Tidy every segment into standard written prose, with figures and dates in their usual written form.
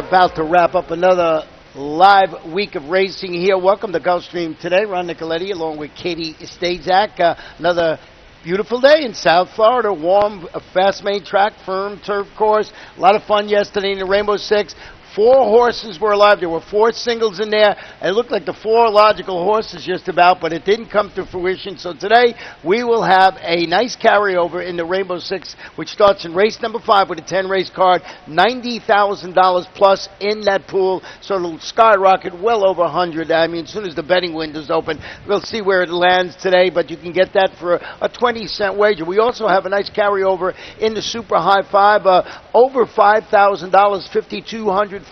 about to wrap up another live week of racing here. Welcome to Gulfstream today. Ron Nicoletti along with Katie Stazak. Another beautiful day in South Florida. Warm, fast-made track, firm turf course. A lot of fun yesterday in the Rainbow Six. 4 horses were alive. There were 4 singles in there. It looked like the 4 logical horses just about, but it didn't come to fruition. So today we will have a nice carryover in the Rainbow Six, which starts in race number 5 with a 10-race card, $90,000 plus in that pool. So it'll skyrocket well over 100. I mean, as soon as the betting window's open, we'll see where it lands today, but you can get that for a 20-cent wager. We also have a nice carryover in the Super High Five, over $5,000, $5,243.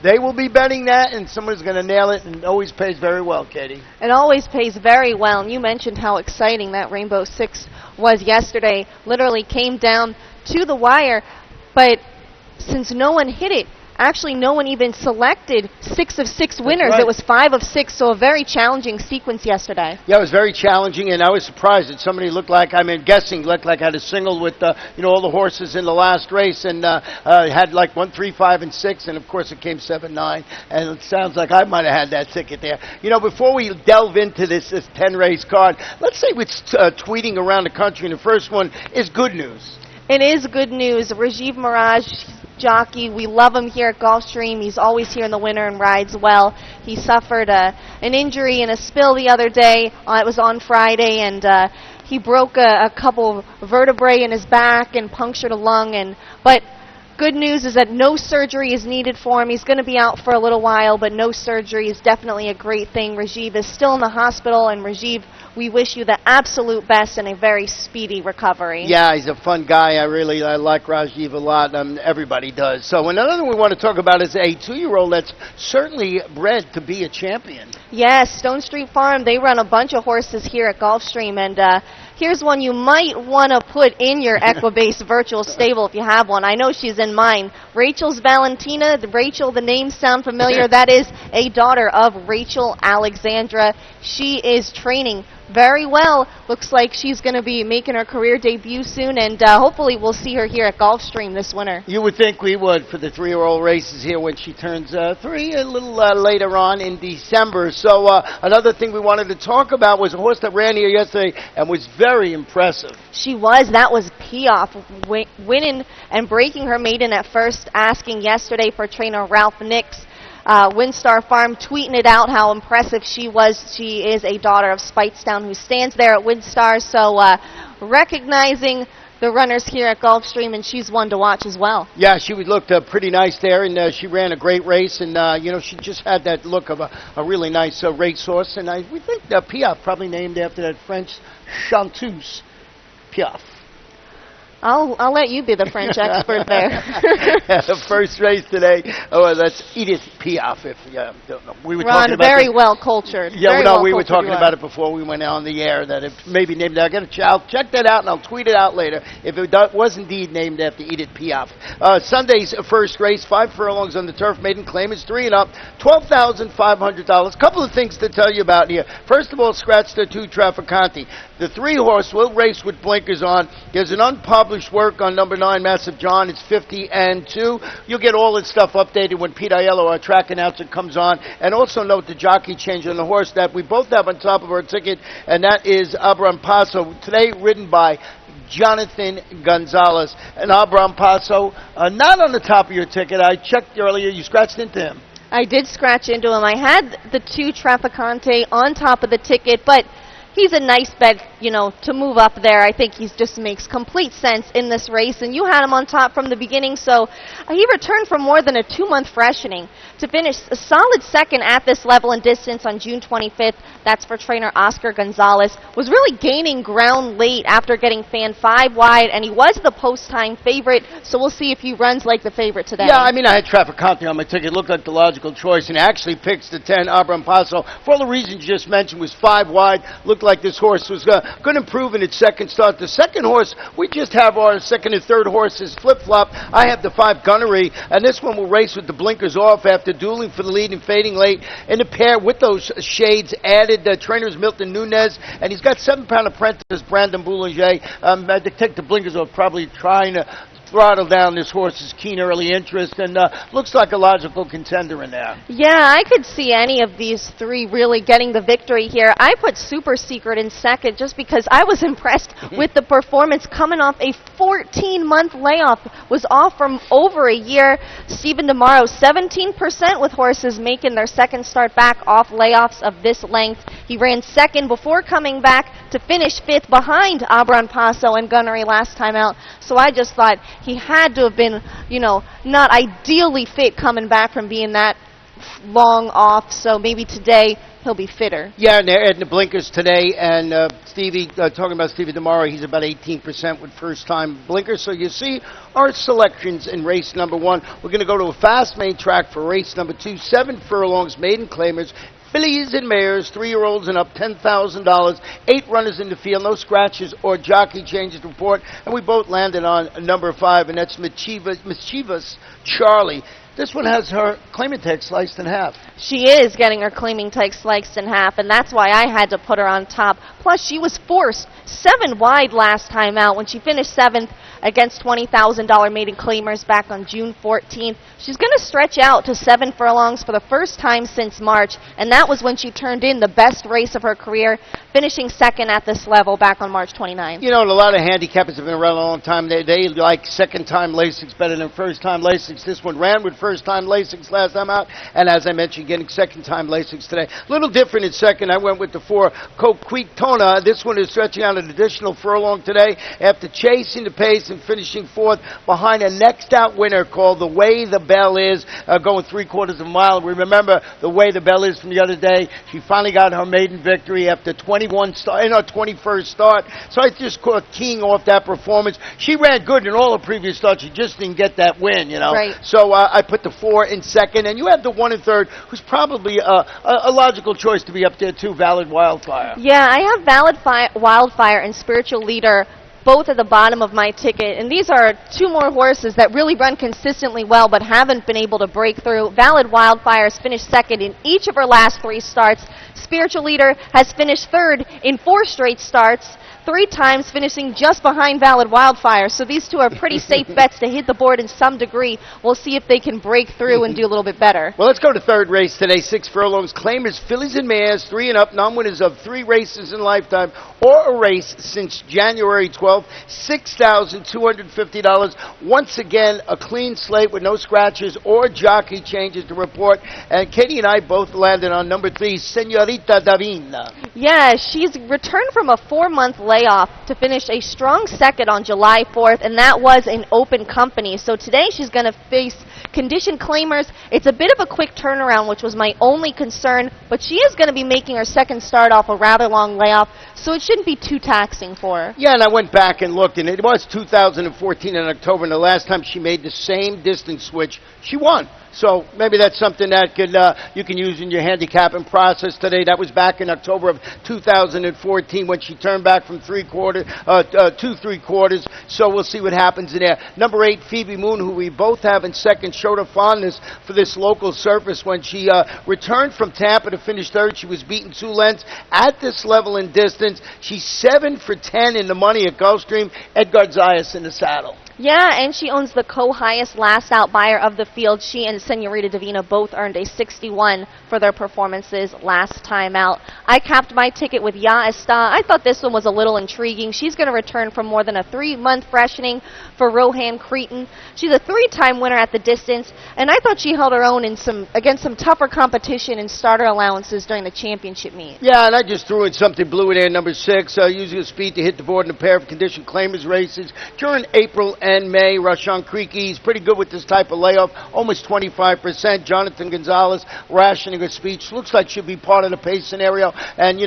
They will be betting that, and someone's going to nail it, and it always pays very well, Katie. It always pays very well, and you mentioned how exciting that Rainbow Six was yesterday. Literally came down to the wire, but since no one hit it, actually no one even selected 6 of 6 winners. Right. It was 5 of 6, so a very challenging sequence yesterday. Yeah, it was very challenging, and I was surprised that somebody looked like, guessing, looked like had a single with, all the horses in the last race, and had like 1, 3, 5, and 6, and of course it came 7, 9, and it sounds like I might have had that ticket there. Before we delve into this 10-race card, let's say what's tweeting around the country, and the first one is good news. It is good news. Rajiv Mirage, jockey, we love him here at Gulfstream. He's always here in the winter and rides well. He suffered an injury in a spill the other day. It was on Friday, and he broke a couple vertebrae in his back and punctured a lung. But good news is that no surgery is needed for him. He's going to be out for a little while, but no surgery is definitely a great thing. Rajiv is still in the hospital, and Rajiv, we wish you the absolute best and a very speedy recovery. Yeah, he's a fun guy. I like Rajiv a lot. Everybody does. So another thing we want to talk about is a 2-year-old that's certainly bred to be a champion. Yes, Stone Street Farm, they run a bunch of horses here at Gulfstream, and here's one you might want to put in your Equibase virtual stable if you have one. I know she's in mine. Rachel's Valentina. Rachel, the names sound familiar. That is a daughter of Rachel Alexandra. She is training very well. Looks like she's going to be making her career debut soon, and hopefully we'll see her here at Gulfstream this winter. You would think we would for the 3-year-old races here when she turns 3 a little later on in December. So another thing we wanted to talk about was a horse that ran here yesterday and was very impressive. She was. That was Piaf winning and breaking her maiden at first, asking yesterday for trainer Ralph Nix. Windstar Farm tweeting it out how impressive she was. She is a daughter of Speightstown who stands there at Windstar, so recognizing the runners here at Gulfstream, and she's one to watch as well. Yeah, she looked pretty nice there, and she ran a great race, and she just had that look of a really nice racehorse, and we think Piaf probably named after that French chanteuse, Piaf. I'll let you be the French expert there. The first race today. Oh, that's Edith Piaf. If don't know, we were Ron, talking about very well cultured. Yeah, we were talking about it before we went on the air. That it maybe named. I'll check that out and I'll tweet it out later. If it was indeed named after Edith Piaf. Sunday's first race, 5 furlongs on the turf. Maiden claim is 3 and up. $12,500. Couple of things to tell you about here. First of all, scratch the 2 Trafficante. The 3-horse will race with blinkers on. There's an unpublished work on number 9, Massive John. It's 50-2. You'll get all this stuff updated when Pete Aiello, our track announcer, comes on. And also note the jockey change on the horse that we both have on top of our ticket, and that is Abram Paso. Today, ridden by Jonathan Gonzalez. And Abram Paso, not on the top of your ticket. I checked earlier. You scratched into him. I did scratch into him. I had the 2 Trafficante on top of the ticket, but he's a nice bet, to move up there. I think he just makes complete sense in this race, and you had him on top from the beginning, so he returned from more than a 2-month freshening to finish a solid second at this level and distance on June 25th. That's for trainer Oscar Gonzalez. Was really gaining ground late after getting fanned 5 wide, and he was the post-time favorite, so we'll see if he runs like the favorite today. Yeah, I had Trafficante on my ticket. It looked like the logical choice, and actually picks the 10, Abram Paso. For all the reasons you just mentioned, was 5 wide. Looked like this horse was going to improve in its second start. The second horse, we just have our second and third horses flip-flop. I have the 5 Gunnery, and this one will race with the blinkers off after dueling for the lead and fading late in the pair with those shades added. Trainers Milton Nunez, and he's got 7-pound apprentice Brandon Boulanger. I take the blinkers off, probably trying to throttle down this horse's keen early interest, and looks like a logical contender in there. Yeah, I could see any of these three really getting the victory here. I put Super Secret in second just because I was impressed with the performance coming off a 14-month layoff. Was off from over a year. Stephen DeMauro, 17% with horses making their second start back off layoffs of this length. He ran second before coming back to finish fifth behind Abron Paso and Gunnery last time out. So I just thought he had to have been, not ideally fit coming back from being that long off. So maybe today he'll be fitter. Yeah, and they're adding the blinkers today. And Stevie, talking about Stevie tomorrow, he's about 18% with first-time blinkers. So you see our selections in race number 1. We're going to go to a fast main track for race number 2. 7 furlongs, maiden claimers. Fillies and mares, 3-year-olds and up, $10,000. 8 runners in the field, no scratches or jockey changes to report. And we both landed on number 5, and that's Mischievous Charlie. This one has her claiming tag sliced in half. She is getting her claiming tag sliced in half, and that's why I had to put her on top. Plus, she was forced 7 wide last time out when she finished 7th against $20,000 maiden claimers back on June 14th. She's going to stretch out to 7 furlongs for the first time since March, and that was when she turned in the best race of her career, finishing second at this level back on March 29th. You know, and a lot of handicappers have been around a long time. They like second-time Lasix better than first-time Lasix. This one ran with first-time Lasix last time out, and as I mentioned, getting second-time Lasix today. A little different in second. I went with the 4 Coquitona. This one is stretching out an additional furlong today after chasing the pace and finishing 4th behind a next-out winner called The Way the Bell Is, going 3/4 of a mile. We remember The Way the Bell Is from the other day. She finally got her maiden victory after 21st start. So I just caught keying off that performance. She ran good in all the previous starts. She just didn't get that win, Right. So I put the 4 in second, and you have the 1 and 3rd, who's probably a logical choice to be up there too, Valid Wildfire. Yeah, I have Valid Wildfire and Spiritual Leader both at the bottom of my ticket, and these are 2 more horses that really run consistently well but haven't been able to break through. Valid Wildfire has finished second in each of her last 3 starts. Spiritual Leader has finished 3rd in 4 straight starts, 3 times finishing just behind Valid Wildfire. So these 2 are pretty safe bets to hit the board in some degree. We'll see if they can break through and do a little bit better. Well, let's go to 3rd race today. 6 furlongs, claimers, fillies and mares, 3 and up, non-winners of 3 races in lifetime or a race since January 12th, $6,250. Once again, a clean slate with no scratches or jockey changes to report. And Katie and I both landed on number 3, Senorita Davina. Yeah, she's returned from a 4-month layoff to finish a strong second on July 4th, and that was an open company. So today she's going to face condition claimers. It's a bit of a quick turnaround, which was my only concern, but she is going to be making her second start off a rather long layoff, so it shouldn't be too taxing for her. Yeah, and I went back and looked, and it was 2014 in October, and the last time she made the same distance switch, she won. So maybe that's something that you can use in your handicapping process today. That was back in October of 2014 when she turned back from 2 3/4. So we'll see what happens in there. Number 8, Phoebe Moon, who we both have in second, showed her fondness for this local surface when she returned from Tampa to finish 3rd. She was beaten 2 lengths at this level in distance. She's 7 for 10 in the money at Gulfstream. Edgar Zayas in the saddle. Yeah, and she owns the co-highest last-out buyer of the field. She and Senorita Davina both earned a 61 for their performances last time out. I capped my ticket with Ya Esta. I thought this one was a little intriguing. She's going to return from more than a 3-month freshening for Rohan Cretan. She's a 3-time winner at the distance, and I thought she held her own against some tougher competition and starter allowances during the championship meet. Yeah, and I just threw in something blue in there, number 6, using his speed to hit the board in a pair of condition claimers races during April and May. Rashawn Creaky, he's pretty good with this type of layoff, almost 25%. Jonathan Gonzalez rationing her speech. Looks like she'll be part of the pace scenario. And,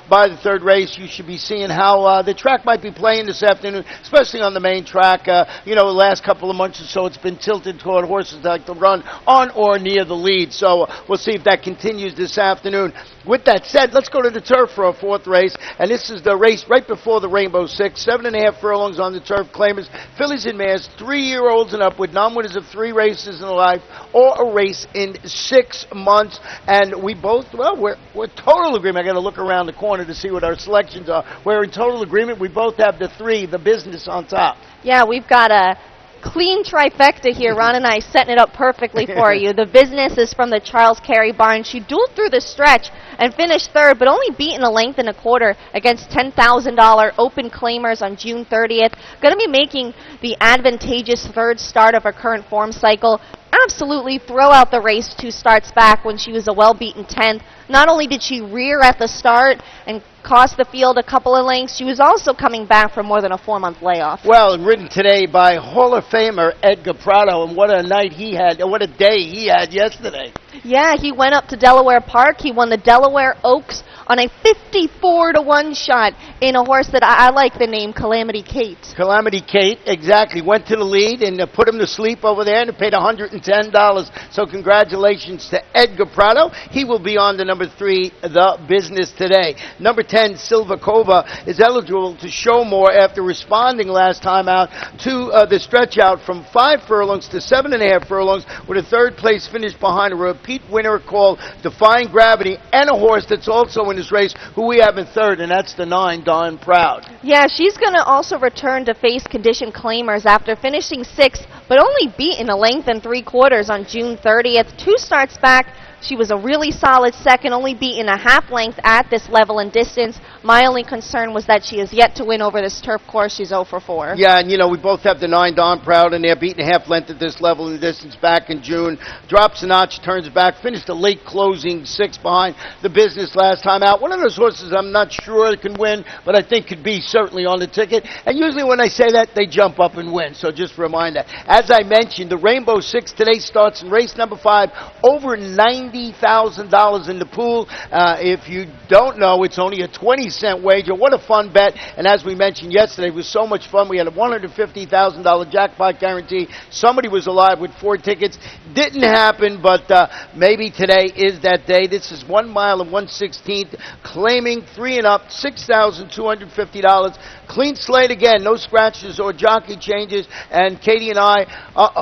by the 3rd race, you should be seeing how the track might be playing this afternoon, especially on the main track. The last couple of months or so, it's been tilted toward horses that like to run on or near the lead. So we'll see if that continues this afternoon. With that said, let's go to the turf for our 4th race. And this is the race right before the Rainbow Six. 7.5 furlongs on the turf. Claimers, fillies and mares, 3-year-olds and up with non-winners of 3 races in life or a race in 6 months. And we both, we're total agreement. I got to look around the corner to see what our selections are. We're in total agreement. We both have the 3, the business on top. Yeah, we've got a Clean trifecta here. Ron and I setting it up perfectly for you. The business is from the Charles Carey barn. She dueled through the stretch and finished third, but only beaten a length and a quarter against $10,000 open claimers on June 30th. Going to be making the advantageous third start of her current form cycle. Absolutely throw out the race 2 starts back when she was a well-beaten 10th. Not only did she rear at the start and cost the field a couple of lengths, she was also coming back from more than a 4-month layoff. Well, and ridden today by Hall of Famer Edgar Prado, and what a night he had, and what a day he had yesterday. Yeah, he went up to Delaware Park. He won the Delaware Oaks on a 54-1 shot in a horse that I like the name Calamity Kate. Calamity Kate, exactly. Went to the lead and put him to sleep over there and paid $110. So congratulations to Edgar Prado. He will be on to number 3, The Business today. Number 10, Silva Cova, is eligible to show more after responding last time out to the stretch out from 5 furlongs to 7.5 furlongs with a third place finish behind a repeat winner called Defying Gravity and a horse that's also in this race who we have in third, and that's the 9, Dawn Proud. Yeah, she's going to also return to face condition claimers after finishing 6th, but only beaten a length and 3/4 on June 30th. 2 starts back. She was a really solid second, only beaten a half length at this level and distance. My only concern was that she has yet to win over this turf course. She's 0 for 4. Yeah, and we both have the 9, Dawn Proud, and they're beaten a half length at this level and distance back in June. Drops a notch, turns back, finished a late closing 6 behind The Business last time out. One of those horses I'm not sure can win, but I think could be certainly on the ticket. And usually when I say that, they jump up and win. So just a reminder. As I mentioned, the Rainbow Six today starts in race number 5, over $90,000 in the pool. If you don't know, it's only a 20-cent wager. What a fun bet. And as we mentioned yesterday, it was so much fun. We had a $150,000 jackpot guarantee. Somebody was alive with 4 tickets. Didn't happen, but maybe today is that day. This is 1 mile and 1/16th, claiming 3 and up, $6,250. Clean slate again, no scratches or jockey changes. And Katie and I,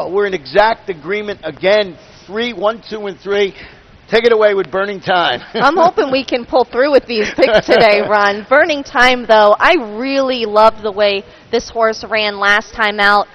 we're in exact agreement again. 3, 1, 2, and 3. Take it away with Burning Time. I'm hoping we can pull through with these picks today, Ron. Burning Time, though, I really loved the way this horse ran last time out.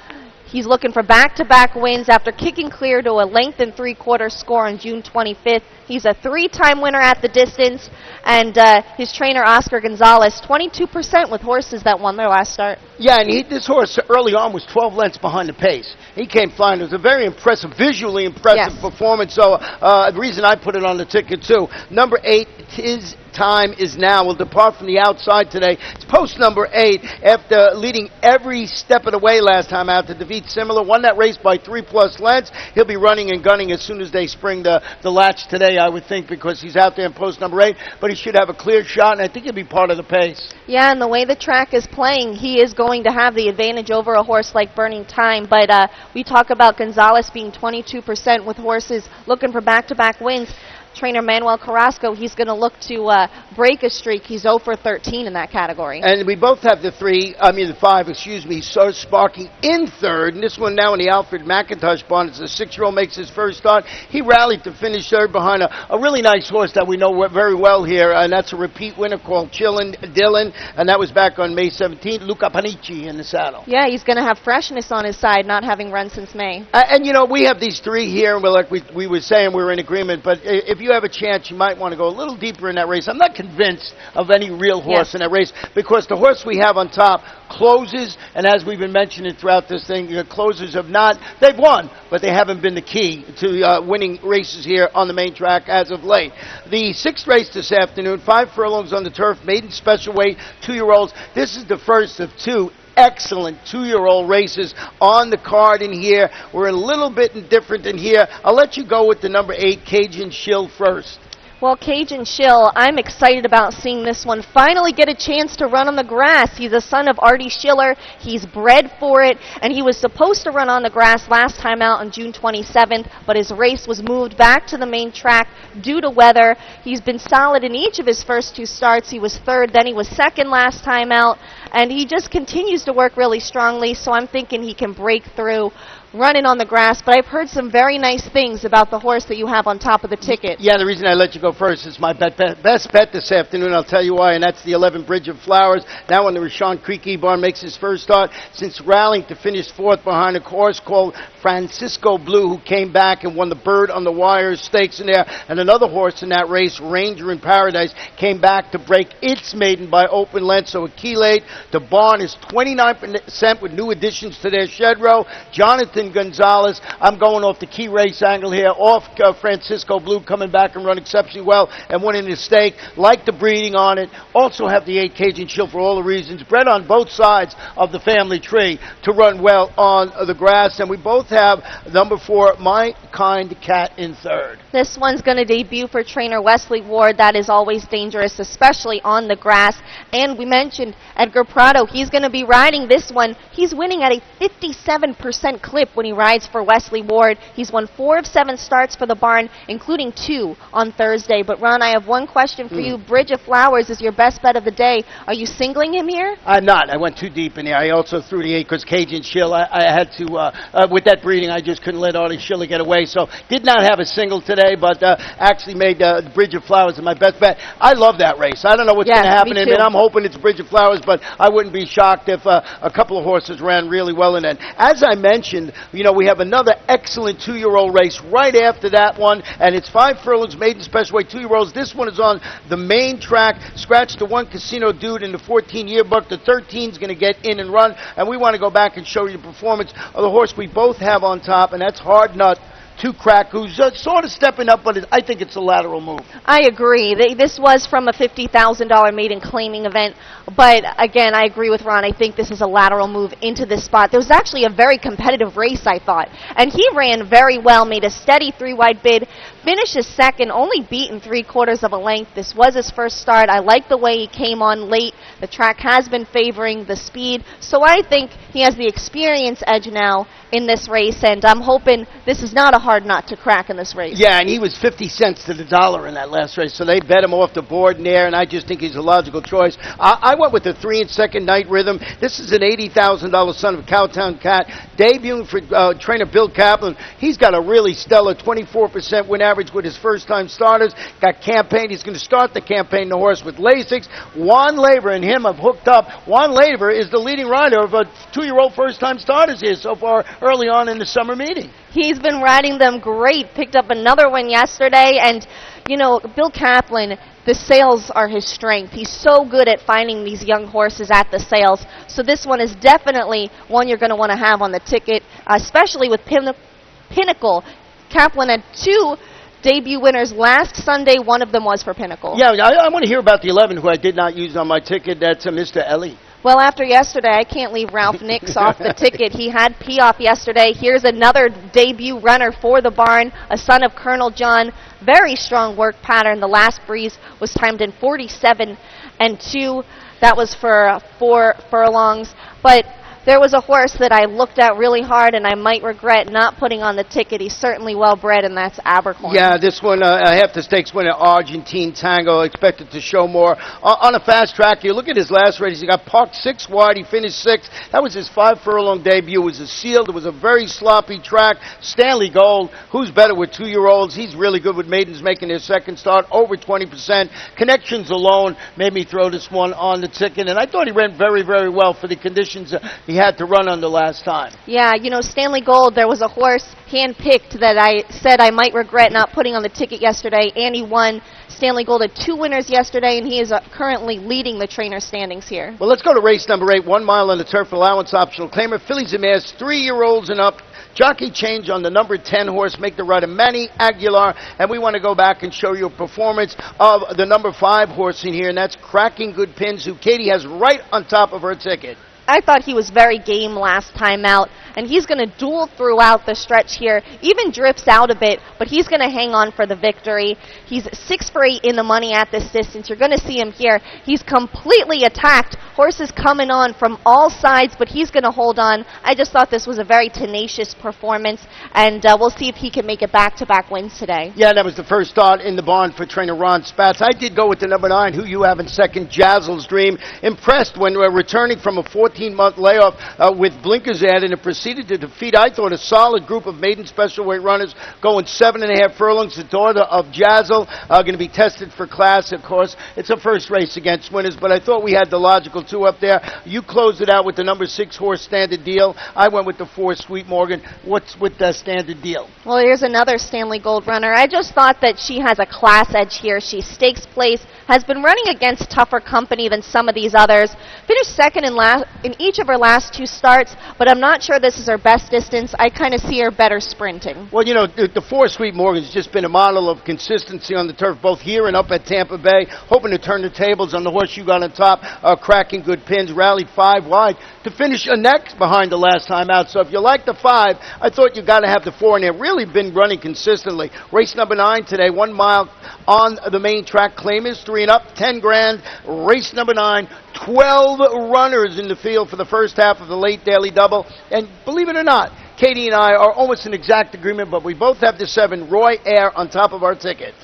He's looking for back-to-back wins after kicking clear to a length and 3/4 score on June 25th. He's a 3-time winner at the distance, and his trainer, Oscar Gonzalez, 22% with horses that won their last start. Yeah, and this horse early on was 12 lengths behind the pace. He came flying. It was a very impressive, visually impressive performance. So the reason I put it on the ticket, too. Number 8, His Time Is Now, will depart from the outside today. It's post number 8 after leading every step of the way last time out to defeat Similar. Won that race by 3+ lengths. He'll be running and gunning as soon as they spring the latch today, I would think, because he's out there in post number 8. But he should have a clear shot, and I think he'll be part of the pace. Yeah, and the way the track is playing, he is going to have the advantage over a horse like Burning Time. But we talk about Gonzalez being 22% with horses looking for back-to-back wins. Trainer Manuel Carrasco, he's going to look to break a streak. He's 0 for 13 in that category. And we both have the 5, so Sparky in third. And this one now in the Alfred McIntosh barn. It's a 6-year-old, makes his first start. He rallied to finish third behind a really nice horse that we know very well here, and that's a repeat winner called Chillin' Dillon, and that was back on May 17th. Luca Panici in the saddle. Yeah, he's going to have freshness on his side, not having run since May. And we have these 3 here, and like we were saying, we're in agreement, but if you have a chance, you might want to go a little deeper in that race. I'm not convinced of any real horse in that race, because the horse we have on top closes, and as we've been mentioning throughout this thing, the closers have not, they've won, but they haven't been the key to winning races here on the main track as of late. The 6th race this afternoon, 5 furlongs on the turf, maiden special weight, 2-year-olds. This is the first of 2 excellent 2-year-old races on the card in here. We're a little bit different in here. I'll let you go with the number 8, Cajun Shill, first. Well, Cajun Shill, I'm excited about seeing this one finally get a chance to run on the grass. He's a son of Artie Schiller. He's bred for it, and he was supposed to run on the grass last time out on June 27th, but his race was moved back to the main track due to weather. He's been solid in each of his first 2 starts. He was 3rd, then he was 2nd last time out, and he just continues to work really strongly, so I'm thinking he can break through running on the grass, but I've heard some very nice things about the horse that you have on top of the ticket. Yeah, the reason I let you go first is my best bet this afternoon. I'll tell you why, and that's the 11 Bridge of Flowers. Now when the Rashawn Creek Barn makes his first start since rallying to finish fourth behind a horse called Francisco Blue, who came back and won the Bird on the Wire stakes in there. And another horse in that race, Ranger in Paradise, came back to break its maiden by open length. So a key late. The barn is 29% with new additions to their shed row. Jonathan Gonzalez, I'm going off the key race angle here, off Francisco Blue, coming back and run exceptionally well and winning the stake. Like the breeding on it. Also have the 8 Cajun Shield for all the reasons. Bred on both sides of the family tree to run well on the grass. And we both have number 4, My Kind Cat, in third. This one's going to debut for trainer Wesley Ward. That is always dangerous, especially on the grass. And we mentioned Edgar Prado. He's going to be riding this one. He's winning at a 57% clip when he rides for Wesley Ward. He's won 4 of 7 starts for the barn, including 2 on Thursday. But Ron, I have one question for you. Bridge of Flowers is your best bet of the day. Are you singling him here? I'm not. I went too deep in there. I also threw the 8 because Cajun Shield. I had to, with that breeding, I just couldn't let Artie Schiller get away. So did not have a single today, but actually made the Bridge of Flowers my best bet. I love that race. I don't know what's going to happen in it. I'm hoping it's Bridge of Flowers, but I wouldn't be shocked if a couple of horses ran really well in it. As I mentioned, we have another excellent 2-year-old race right after that one, and it's 5 furlongs, maiden special weight 2-year-olds. This one is on the main track. Scratch the 1 Casino Dude in the 14 yearbook. The 13 is going to get in and run, and we want to go back and show you the performance of the horse we both have on top, and that's Hard Nut to Crack, who's sort of stepping up, but I think it's a lateral move. I agree. This was from a $50,000 maiden claiming event, but again, I agree with Ron. I think this is a lateral move into this spot. There was actually a very competitive race, I thought, and he ran very well, made a steady 3-wide bid, finishes second, only beaten 3/4 of a length. This was his first start. I like the way he came on late. The track has been favoring the speed, so I think he has the experience edge now in this race, and I'm hoping this is not a hard nut to crack in this race. Yeah, and he was 50 cents to the dollar in that last race, so they bet him off the board in there, and I just think he's a logical choice. I went with the 3 and second Night Rhythm. This is an $80,000 son of Cowtown Cat, debuting for trainer Bill Kaplan. He's got a really stellar 24% win average with his first-time starters. Got campaign. He's going to start the campaign, the horse, with Lasix. Juan Laver and him have hooked up. Juan Laver is the leading rider of a 2-year-old first-time starters here so far early on in the summer meeting. He's been riding them great. Picked up another win yesterday, and Bill Kaplan, the sales are his strength. He's so good at finding these young horses at the sales. So this one is definitely one you're going to want to have on the ticket, especially with Pinnacle. Kaplan had 2 debut winners last Sunday. One of them was for Pinnacle. Yeah, I want to hear about the 11 who I did not use on my ticket. That's Mr. Ellie. Well, after yesterday, I can't leave Ralph Nix off the ticket. He had P-off yesterday. Here's another debut runner for the barn, a son of Colonel John. Very strong work pattern. The last breeze was timed in 47 and 2. That was for 4 furlongs. But there was a horse that I looked at really hard, and I might regret not putting on the ticket. He's certainly well-bred, and that's Abercorn. Yeah, this one, half the stakes winner, Argentine Tango, expected to show more. On a fast track, you look at his last race, he got parked 6 wide, he finished 6th. That was his 5 furlong debut. It was a sealed, it was a very sloppy track. Stanley Gold, who's better with 2-year-olds? He's really good with maidens making their second start, over 20%. Connections alone made me throw this one on the ticket, and I thought he ran very, very well for the conditions he had to run under last time. Yeah, Stanley Gold, there was a horse hand-picked that I said I might regret not putting on the ticket yesterday, and he won. Stanley Gold had 2 winners yesterday, and he is currently leading the trainer standings here. Well, let's go to race number 8, 1 mile on the turf, allowance optional claimer. Fillies and mares, 3-year-olds and up. Jockey change on the number 10 horse, make the rider Manny Aguilar, and we want to go back and show you a performance of the number 5 horse in here, and that's Cracking Good Pins, who Katie has right on top of her ticket. I thought he was very game last time out, and he's going to duel throughout the stretch here. Even drifts out a bit, but he's going to hang on for the victory. He's 6 for 8 in the money at this distance. You're going to see him here. He's completely attacked. Horses coming on from all sides, but he's going to hold on. I just thought this was a very tenacious performance, and we'll see if he can make it back-to-back wins today. Yeah, that was the first start in the barn for trainer Ron Spatz. I did go with the number 9, who you have in second, Jazzle's Dream. Impressed when returning from a 14-month layoff with blinkers added and proceeded to defeat, I thought, a solid group of maiden special weight runners going 7.5 furlongs. The daughter of Jazzle going to be tested for class, of course. It's a first race against winners, but I thought we had the logical two up there. You closed it out with the number 6 horse Standard Deal. I went with the 4 Sweet Morgan. What's with the Standard Deal? Well, here's another Stanley Gold runner. I just thought that she has a class edge here. She stakes place, has been running against tougher company than some of these others. Finished second in each of her last 2 starts, but I'm not sure this is her best distance. I kind of see her better sprinting. Well, you know, the 4 Sweet Morgan's just been a model of consistency on the turf, both here and up at Tampa Bay, hoping to turn the tables on the horse you got on top, cracking good pins, rallied 5 wide to finish a neck behind the last time out. So if you like the 5, I thought you got to have the 4 in there. Really been running consistently. Race number 9 today, 1 mile on the main track. Claim is 3 and up, 10 grand. Race number 9, 12 runners in the field for the first half of the late daily double. And believe it or not, Katie and I are almost in exact agreement, but we both have the 7 Roy Air on top of our ticket.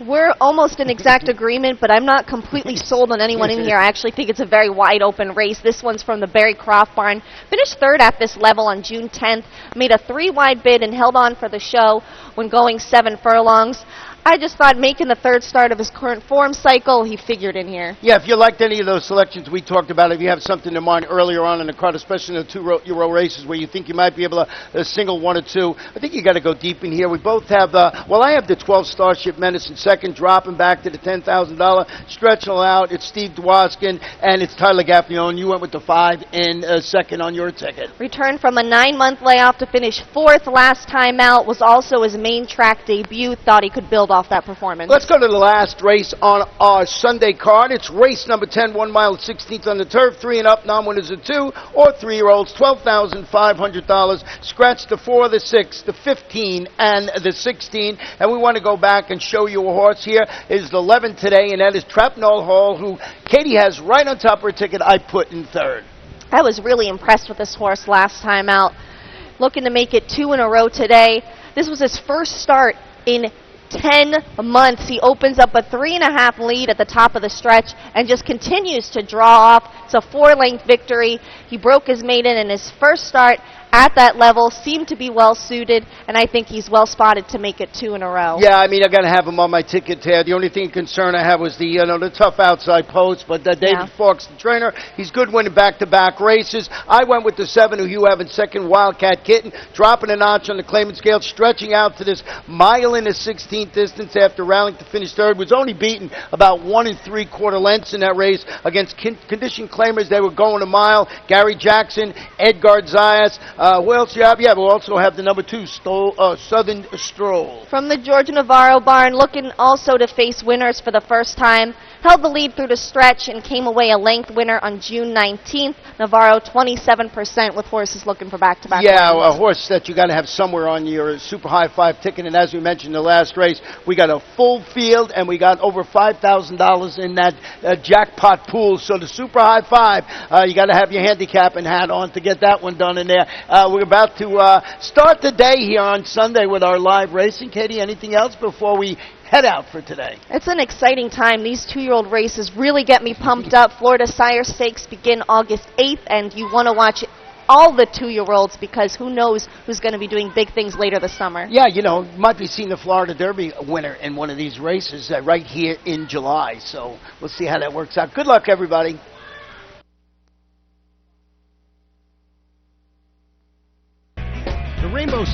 We're almost in exact agreement, but I'm not completely sold on anyone in here. I actually think it's a very wide open race. This one's from the Barry Croft barn. Finished 3rd at this level on June 10th. Made a 3 wide bid and held on for the show when going 7 furlongs. I just thought making the 3rd start of his current form cycle, he figured in here. Yeah, if you liked any of those selections we talked about, if you have something in mind earlier on in the card, especially in the 2-year-old races where you think you might be able to single 1 or 2, I think you got to go deep in here. We both have, I have the 12 Starship Menace in second, dropping back to the $10,000, stretching out. It's Steve Dwoskin, and it's Tyler Gaffney. You went with the 5 in second on your ticket. Returned from a 9-month layoff to finish 4th last time out, was also his main track debut. Thought he could build off that performance. Let's go to the last race on our Sunday card. It's race number 10, 1 mile at 16th on the turf, 3 and up, non-winners are 2 or 3-year-olds, $12,500. Scratch the 4, the 6, the 15, and the 16. And we want to go back and show you a horse here. It is the 11 today, and that is Trapnell Hall, who Katie has right on top of her ticket. I put in 3rd. I was really impressed with this horse last time out. Looking to make it 2 in a row today. This was his first start in 10 months. He opens up a 3.5 lead at the top of the stretch and just continues to draw off. It's a 4-length victory. He broke his maiden in his first start at that level, seemed to be well suited, and I think he's well spotted to make it 2 in a row. Yeah, I mean, I got to have him on my ticket here. The only concern I have was the tough outside post, but David Fawkes, the trainer, he's good winning back-to-back races. I went with the 7 who you have in second, Wildcat Kitten, dropping a notch on the claimant scale, stretching out to this 1 and 16th distance after rallying to finish 3rd. Was only beaten about 1 3/4 lengths in that race against condition claimers. They were going a mile. Gary Jackson, Edgar Zayas. Who else you have? Yeah, we'll also have the number 2, Southern Stroll. From the George Navarro barn, looking also to face winners for the first time. Held the lead through the stretch and came away a length winner on June 19th. Navarro 27% with horses looking for back-to-back Yeah, wins. a horse that you got to have somewhere on your super high 5 ticket. And as we mentioned in the last race, we got a full field and we got over $5,000 in that jackpot pool. So the super high 5, you got to have your handicapping hat on to get that one done in there. We're about to start the day here on Sunday with our live racing. Katie, anything else before we head out for today? It's an exciting time. These 2-year-old races really get me pumped up. Florida Sire Stakes begin August 8th, and you want to watch all the 2-year-olds because who knows who's going to be doing big things later this summer. Yeah, might be seeing the Florida Derby winner in one of these races right here in July. So we'll see how that works out. Good luck, everybody. The Rainbow